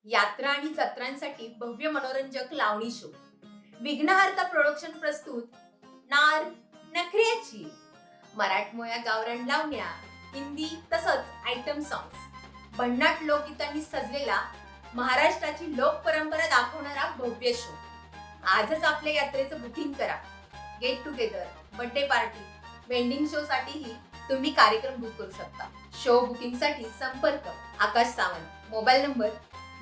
यात्रा आणि जत्रांसाठी भव्य मनोरंजक लावणी शो. विघ्नहर्ता प्रोडक्शन प्रस्तुत नार नखऱ्याची मराठमोळ्या गावरान लावण्या, हिंदी तसंच आयटम सॉंग्स, भन्नाट लोकगीतांनी सजलेला महाराष्ट्राची लोक परंपरा दाखवणारा भव्य शो. आजच आपल्या यात्रेचं बुकिंग करा. Get together, birthday party, vending show साठीही तुम्ही कार्यक्रम बुक करू शकता. शो बुकिंग साठी संपर्क आकाश सावंत, मोबाईल नंबर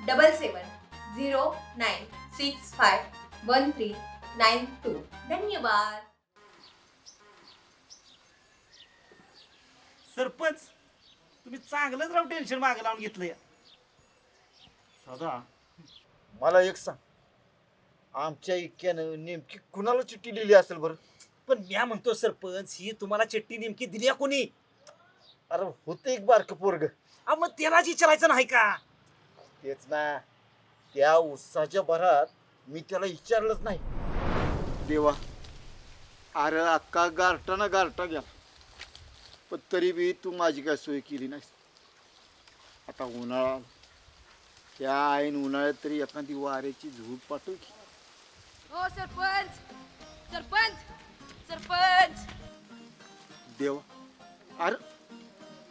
7709651392. धन्यवाद. सरपंच, तुम्ही चांगलंच राव टेन्शन मागे लावून घेतलं या. सदा मला एक सांग, आमच्या इक्यानं नेमकी कुणाला चिठ्ठी लिहिली असेल बरं? पण म्या म्हणतो सरपंच, ही तुम्हाला चिठ्ठी नेमकी दिली आहे कोणी? अरे होतं एक बारकं पोरग. मग त्यालाच विचारायचं नाही का? तेच ना, त्या उत्साहाच्या भरात मी त्याला विचारलंच नाही. देवा, अरे अक्का गारटा गेला, पण तरी बी तू माझी काय सोय केली नाही. आता उन्हाळा, त्या ऐन उन्हाळ्यात तरी एखादी वाऱ्याची झूट पाठव की. हो सरपंच, सरपंच, सरपंच. देवा, अरे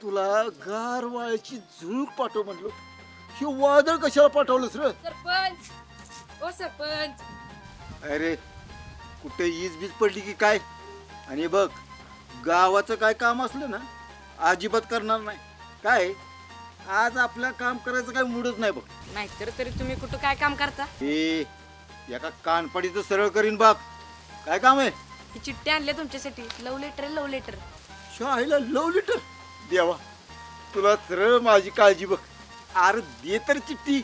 तुला गार वाळ्याची झुळूक पाठव म्हणलो, हे वादळ कशाला पाठवलंस रे? सरपंच, हो सरपंच. अरे कुठे ईज बीज पडली की काय? आणि बघ, गावाचं काय काम असलं ना, अजिबात करणार नाही. काय आज आपलं काम करायचं काय मूडच नाही बघ. नाहीतर तरी तुम्ही कुठं काय काम करता? हे एका कानपडीचं सरळ करीन बाप. काय काम आहे? ही चिठ्ठी आणली तुमच्यासाठी. लव लेटर, लव लेटर. शाळेला लव लेटर? देवा, तुला सरळ माझी काळजी बघ. अरे दे तर चिठ्ठी.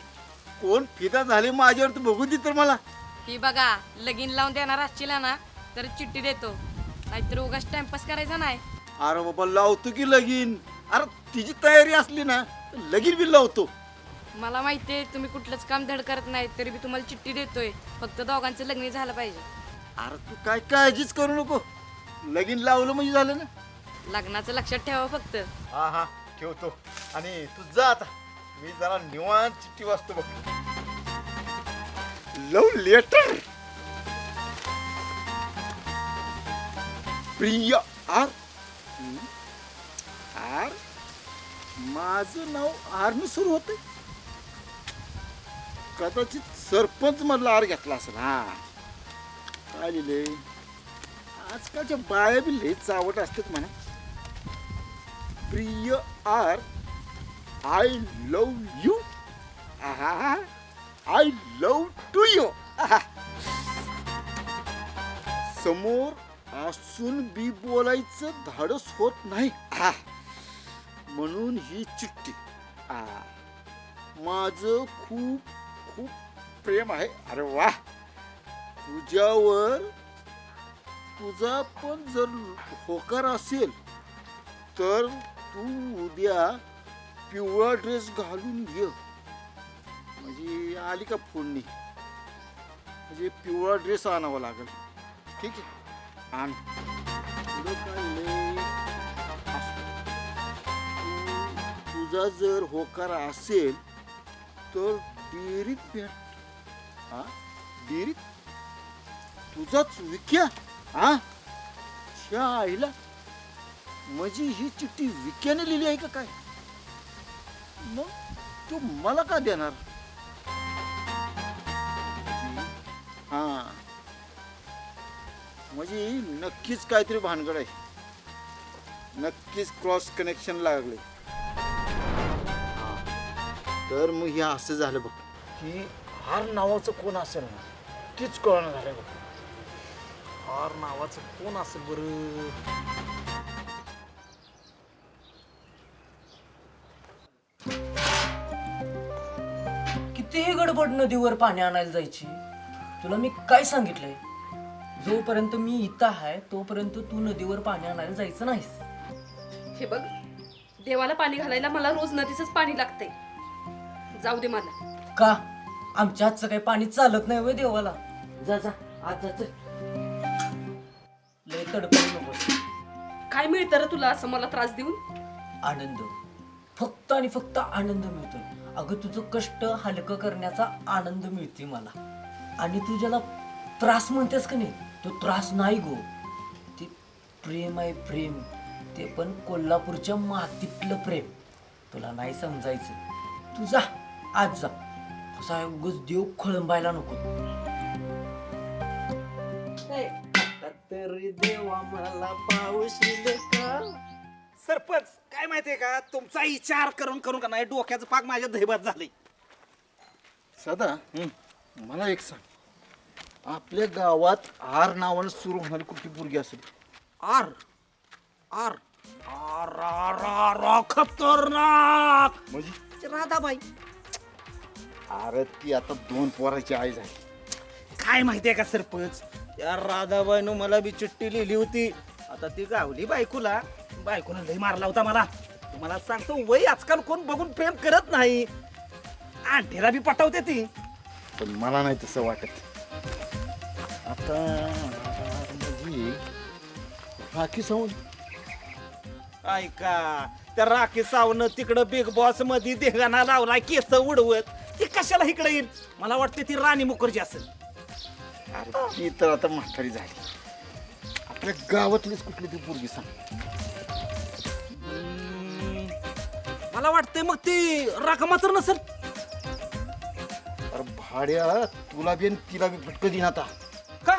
कोण फिदा झाले माझ्यावर तर बघू दे तर मला. ही बघा, लगीन लावून देणार असशील ना तर चिठ्ठी देतो, नाहीतर उगाच टाइमपास करायचा नाही. अरे बाबा, लावतो की लगीन. अरे तिची तयारी असली ना तर लगीन बी लावतो. मला माहितीये तुम्ही कुठलंच काम धड करत नाही, तरी बी तुम्हाला चिठ्ठी देतोय. फक्त दोघांचं लग्न झालं पाहिजे. अरे तू काय काळजीच करू नको, लगीन लावलं म्हणजे झालं ना. लग्नाचं लक्षात ठेवा फक्त. हा हा, ठेवतो. आणि तू जा आता, मी जरा निवांत चिठ्ठी वाचतो बघ. लव लेटर. प्रिय आर. आर, माझं नाव आरनं सुरू होतं. कदाचित सरपंच मधला आर घेतला असेल. हा, काय लिहिले? आजकालच्या बाया बी लय चावट असतात म्हणा. प्रिय R, I love you. I love to you. समोर असून बी बोलायचं धाडस होत नाही, म्हणून ही चिठ्ठी. माझं खूप खूप प्रेम आहे. अरे वा, तुझ्यावर. तुझा पण जर होकार असेल तर तू उद्या पिवळा ड्रेस घालून ये. म्हणजे आली का फोडणी? म्हणजे पिवळा ड्रेस आणावा लागेल. ठीक आहे, आण. पुढं काय लय असं. तुझा जर होकार असेल तर डेअरीत भेट. हा, डेअरीत तुझाच विक्या. हा, च्या आईला, म्हणजे ही चिठ्ठी विक्याने लिहिली आहे का काय? मग तू मला का देणार? हा, म्हणजे नक्कीच काहीतरी भानगड आहे. नक्कीच क्रॉस कनेक्शन लागले. तर मग हे असं झालं बघ की हार नावाचं कोण असेल ना, तीच कळणं झालं बघ. हार नावाचं कोण असेल बरं? कितीही गडबड नदीवर पाणी आणायला जायची. तुला मी काय सांगितलंय? जोपर्यंत मी इथं आहे तोपर्यंत तू नदीवर पाणी आणायला जायचं नाहीस. हे बघ, देवाला पाणी घालायला मला रोज नदीचंच पाणी लागतंय. जाऊ दे मला. का? आमच्या हातचं काही पाणी चालत नाही वय देवाला? जा जा, आज जा चल. लय तडपड नकोस. काय मिळतं रे तुला असं मला त्रास देऊन? आनंद, फक्त आणि फक्त आनंद मिळतोय. अगं तुझं कष्ट हलकं करण्याचा आनंद मिळते मला. आणि तू ज्याला त्रास म्हणतेस का नाही, तो त्रास नाही गो, ते प्रेम आहे प्रेम. ते पण कोल्हापूरच्या मातीतलं प्रेम. तुला नाही समजायचं. तू जा, आज जा. कसा उगाच देव खळंबायला नको. तरी देवा मला पाऊशील का. सरपंच काय माहितीये का, तुमचा विचार करून करून का नाही डोक्याचं पाक माझ्या दहीभात झालंय. सदा मला एक सांग, आपल्या गावात आर नावानं सुरू होणारी कुठली पोरगी असेल? आर आर आर आर आर आर, खतरनाक म्हणजे राधाबाई. अरे ती आता 2 पोराची आई झाली. काय माहितीये का सरपंच, या राधाबाईनं मला बी चिठ्ठी लिहिली होती. आता ती गावली बायकोनं लई मारला होता मला. तुम्हाला सांगतो वय आजकाल कोण बघून प्रेम करत नाही. आंटीला बी पटवते ती. पण मला नाही तसं वाटत. आता म्हणजे राखी सावंत. ऐका, त्या राखी सावनं तिकडं बिग बॉस मध्ये देगाना लावलाय केस उडवत. ती कशाला इकडे येईल? मला वाटते ती राणी मुखर्जी असेल. अरे ती तर आता म्हातारी झाली. आपल्या गावातलीच कुठली ती पोरगी सांग. मला वाटतंय मग ती राखमा तर नसेल. अरे भाड्या, तुला बी आणि तिला बी फटकं देईन आता. का?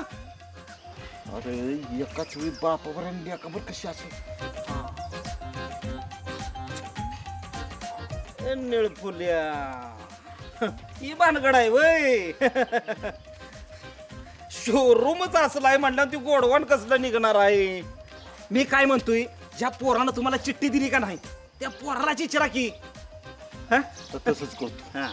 अरे एकाच वेळी बापावर आणि लेकावर कशी असेल? निळफुल्या ही भानगड आहे वय. शोरूमच असलाय म्हणलं ती गोडवण कसलं निघणार आहे. मी काय म्हणतोय, ज्या पोरानं तुम्हाला चिठ्ठी दिली का नाही त्या पोरालाच विचारा की. हा? तर तसंच करतो. हा.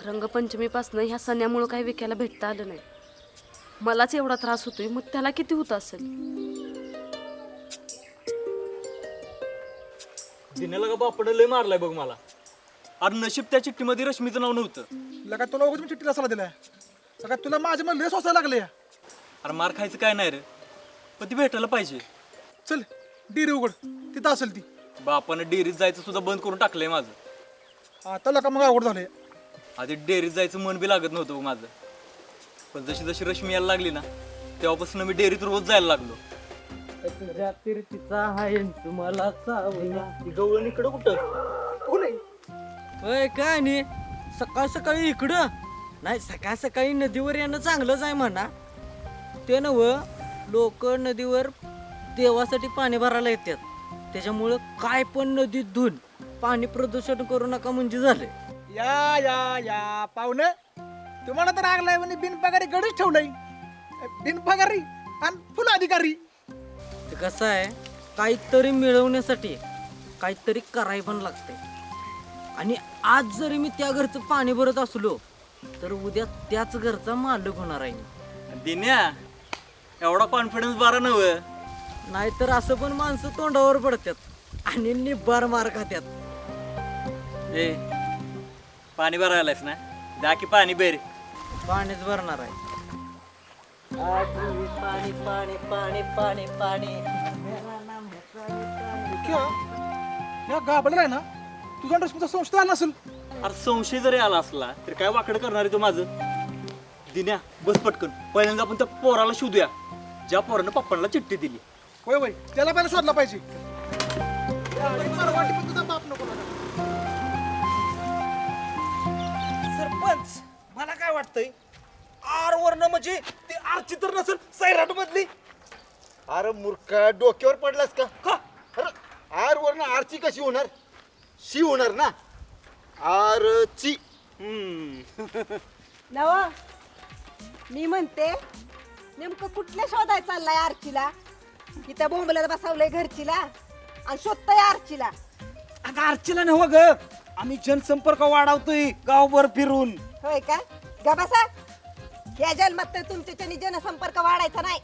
रंगपंचमीपासनं ह्या सणामुळं काही विकायला भेटता आलं नाही. मलाच एवढा त्रास होतोय, मग त्याला किती होत असेल. दिनेला का बापडं लय मारलाय बघ मला. अरे नशीब त्या चिठ्ठीमध्ये रश्मीचं नाव नव्हतं. लगा तुला उगाच मी चिठ्ठीला सल्ला दिलाय. लगा तुला माझे मला लय सोसायला लागले. अरे मार खायचं काय नाही रे, पण ती भेटायला पाहिजे. चल डिरी उघड, तिथं असेल ती. बापानं डेअरीत जायचं सुद्धा बंद करून टाकलंय माझं. आता लका मग अवघड झालंय. आधी डेअरीत जायचं मन बी लागत नव्हतं बघ माझं. पण जशी जशी रश्मी यायला लागली ना, तेव्हापासून मी डेअरीत रोज जायला लागलो. तुझ्या तिरतीचा आहे तुम्हाला चावला. गवळण इकडं कुठं? होय काय नाही, सकाळ सकाळी इकडं नाही, सकाळ सकाळी नदीवर येणं चांगलंच आहे म्हणा. ते नव लोक नदीवर देवासाठी पाणी भरायला येतात. त्याच्यामुळं काय पण नदीत धुवून पाणी प्रदूषण करू नका म्हणजे झालंय. या या या पाहुणे, तुम्हाला तर लागलाय म्हणे बिनपगारी गडच ठेवलंय. बिनपगारी आणि फुल अधिकारी. ते कसं आहे, काहीतरी मिळवण्यासाठी काहीतरी कराय पण लागते. आणि आज जरी मी त्या घरचं पाणी भरत असलो तर उद्या त्याच घरचा मालक होणार आहे. दिन्या एवढा कॉन्फिडन्स बारा नव्हे. नाहीतर असं पण माणसं तोंडावर पडतात आणि निब्बार मार खात्यात. ए पाणी भरायलायस ना, द्या की पाणी बेर. पाणीच भरणार आहे. पाणी पाणी पाणी पाणी पाणी. या गाबडला आहे ना, तुझा रश्मीचा संशय आला नसेल. अरे संशय जरी आला असला तर काय वाकडं करणार आहे तो माझं. दिन्या बस पटकन, पहिल्यांदा आपण त्या पोराला शोधूया ज्या पोरानं पप्पांना चिठ्ठी दिली. होय होय, त्याला पहिला शोधला पाहिजे. मरवाटी पण तुझा बाप नको. सरपंच मला काय वाटतंय, आर वरनं म्हणजे ती आरची तर नसेल सैराट मधली. अरे मूर्खा, डोक्यावर पडलास का? का? अरे आर वरनं आरची कशी होणार? शी होणार ना, आरची. नवा मी म्हणते, नेमकं कुठल्या शोधाय चाललाय आरचीला? इथं बोंबलत बसवलंय घरचीला आणि शोधतय आरचीला. अगं आरचीला नव्ह ग, आम्ही जनसंपर्क वाढवतोय गावभर फिरून. होय का? गा बसा. या जन्मात तर तुमच्याच्यानी जनसंपर्क वाढायचा नाही.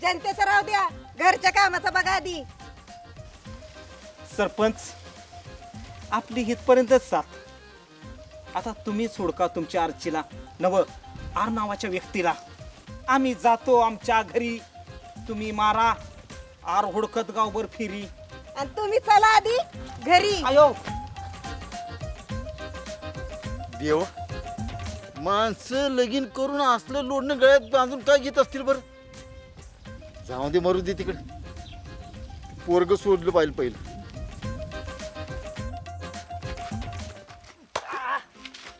जनतेचं राहू द्या, घरच्या कामाचं बघा आधी. सरपंच आपली हितपर्यंतच साथ. आता तुम्ही सोडका तुमच्या आर्चीला नव आर नावाच्या व्यक्तीला. आम्ही जातो आमच्या घरी, तुम्ही मारा आर हुडकत गावभर फिरी. आणि तुम्ही चला आधी घरी. आयो देव, माणसं लगीन करून असलं लोडणं गळ्यात बांधून काय घेत असतील बरं. जाऊ दे, मरू दे तिकडे. पोरग सोडलं पाहिजे पहिलं.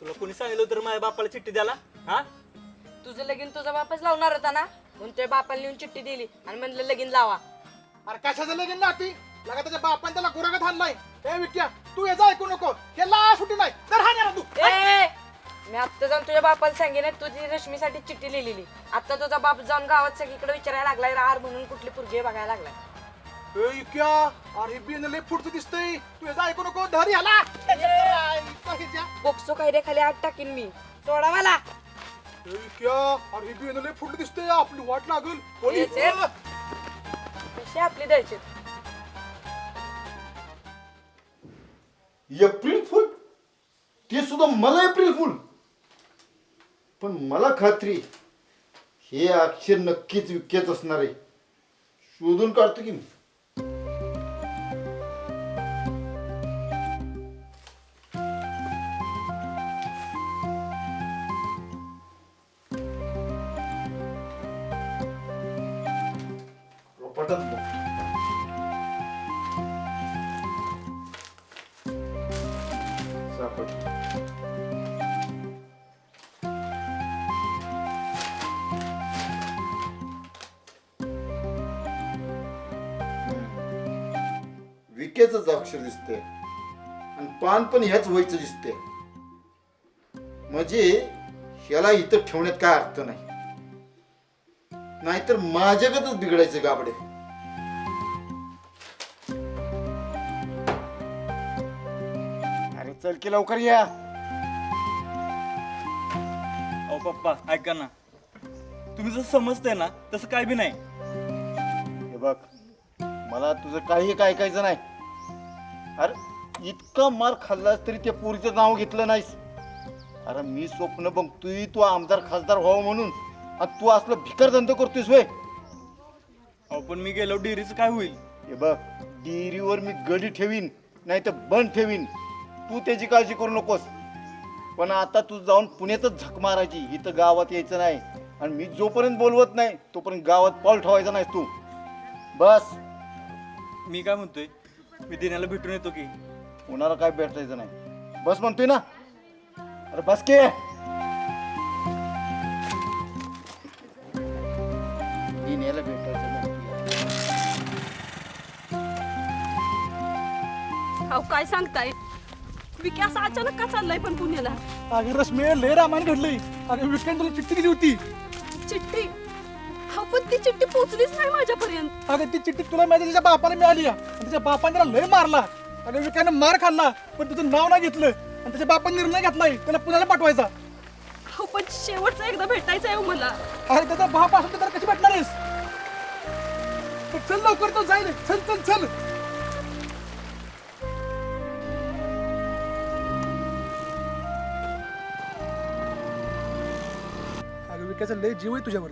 तुला कोणी सांगितलं तर माझ्या बापाला चिठ्ठी द्याला? हा तुझं लगीन तुझा बापच लावणार होता ना, म्हणून तुझ्या बापाला लिहून चिठ्ठी दिली आणि म्हणलं लगीन लावा. अरे कशाचं लगीन ना ती लगा त्याच्या बापाने त्याला गुरागत हाणलाय. ए विक्या, तू याचा ऐकू नको. याला सुट्टी नाही तर हा तू. ए, मी आत्ता जाऊन तुझ्या बापाला सांगेन तुझी रश्मीसाठी चिठ्ठी लिहिलेली. आता तुझा बाप जाऊन गावात सगळीकडे विचारायला लागलाय रार म्हणून कुठली पोरगी बघायला लागलाय. ए विक्या, अरे बिनले पुढचं दिसतंय. तू याचा ऐकू नको. धर याला. बोक्सो कायद्याखाली आत टाकीन मी. सोडा मला. ए विक्या, अरे बिनले पुढलं दिसतंय. आपली वाट लागल. पोलीस. ये, ये. कशी आपली द्यायची. एप्रिल फुल, ते सुद्धा मला एप्रिल फुल. पण मला खात्री हे अक्षर नक्कीच विक्याच असणार आहे. शोधून काढतो की मी. रोपाटात बघ. सापड. विकेच अक्षर दिसते आणि पान पण ह्याच वयचं दिसते. म्हणजे ह्याला इथं ठेवण्यात काय अर्थ नाही. नाहीतर माझ्याकडच बिघडायचं गाबडे. अरे चल की लवकर या. अहो पप्पा ऐका ना, तुम्ही जसं समजताय ना तसं काय बी नाही. हे बघ, मला तुझं काही ऐकायचं नाही. अरे इतका मार खाल्लास तरी त्या पोरीचं नाव घेतलं नाहीस. अरे मी स्वप्न बघतोय तू आमदार खासदार व्हावं म्हणून, आणि तू असलं भिकार धंदा करतोयस वय. अहो पण मी गेलो डेअरीचं काय होईल? हे बघ, डेअरीवर मी गडी ठेवीन नाही तर बंद ठेवीन. तू त्याची काळजी करू नकोस. पण आता तू जाऊन पुण्यातच झक मारायची, इथं गावात यायचं नाही. आणि मी जोपर्यंत बोलवत नाही तोपर्यंत गावात पाऊल ठेवायचं नाहीस तू. बस. मी काय म्हणतोय, मी दिन्याला भेटून येतो की. कोणाला काय भेटायचं नाही. बस म्हणतोय ना. अरे बस के. दिन्याला भेटायचं नाही. अहो काय सांगताय, विकी असं अचानक का चाललाय पण पुण्याला? अगं रश्मी, लय रामायण घडलंय. अगं विक्याने तुला चिठ्ठी दिली होती. चिठ्ठी? अहो पण ती चिठ्ठी पोचलीच नाही माझ्यापर्यंत. अगं ती चिठ्ठी तुला माहिती त्याच्या बापाने मिळाली आणि त्याच्या बापाने त्याला लय मारला. अगं विक्याने मार खाल्ला पण तुझं नाव नाही घेतलं आणि त्याच्या बापाने निर्णय घेतलाय त्याला पुण्याला पाठवायचा. अहो पण शेवटचं एकदा भेटायचं आहे मला. अरे त्याचा बाप असून त्याला कशी भेटणार आहेस? चल लवकर, तो जाईल. चल चल चल. अगं विक्याचा लय जीव आहे तुझ्यावर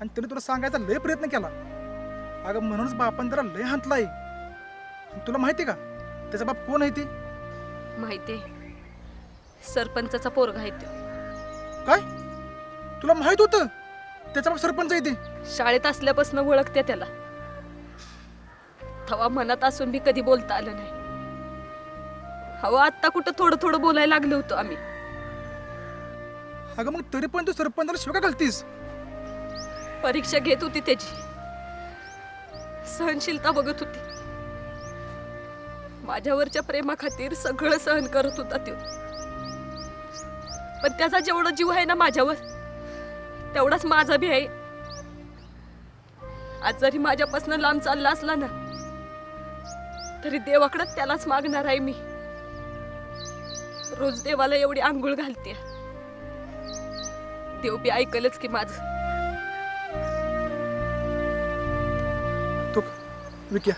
आणि त्याने तुला सांगायचा लय प्रयत्न केला. अगं म्हणूनच बापाने त्याला लय हांतलाय. तुला माहिती का त्याचा बाप कोण आहे ते? माहितीये, सरपंचाचा पोरगा आहे तो. काय तुला माहित होतं त्याचा बाप सरपंच आहे ते? शाळेत असल्यापासून ओळखते त्याला. तेव्हा मनात असून मी कधी बोलता आलं नाही. हवं आत्ता कुठं थोडं थोडं बोलायला लागलो होतो आम्ही. अगं मग तरी पण तू सरपंचाला शिवाय का घालतीस? परीक्षा घेत होती त्याची, सहनशीलता बघत होती. माझ्यावरच्या प्रेमाखातीर सगळं सहन करत होता तो. पण त्याचा जेवढा जीव आहे ना माझ्यावर, तेवढाच माझा बी आहे. आज जरी माझ्यापासून लांब चालला असला ना, तरी देवाकडे त्यालाच मागणार आहे मी. रोज देवाला एवढी आंघोळ घालते, देव बी ऐकलच की माझं. तू विक्या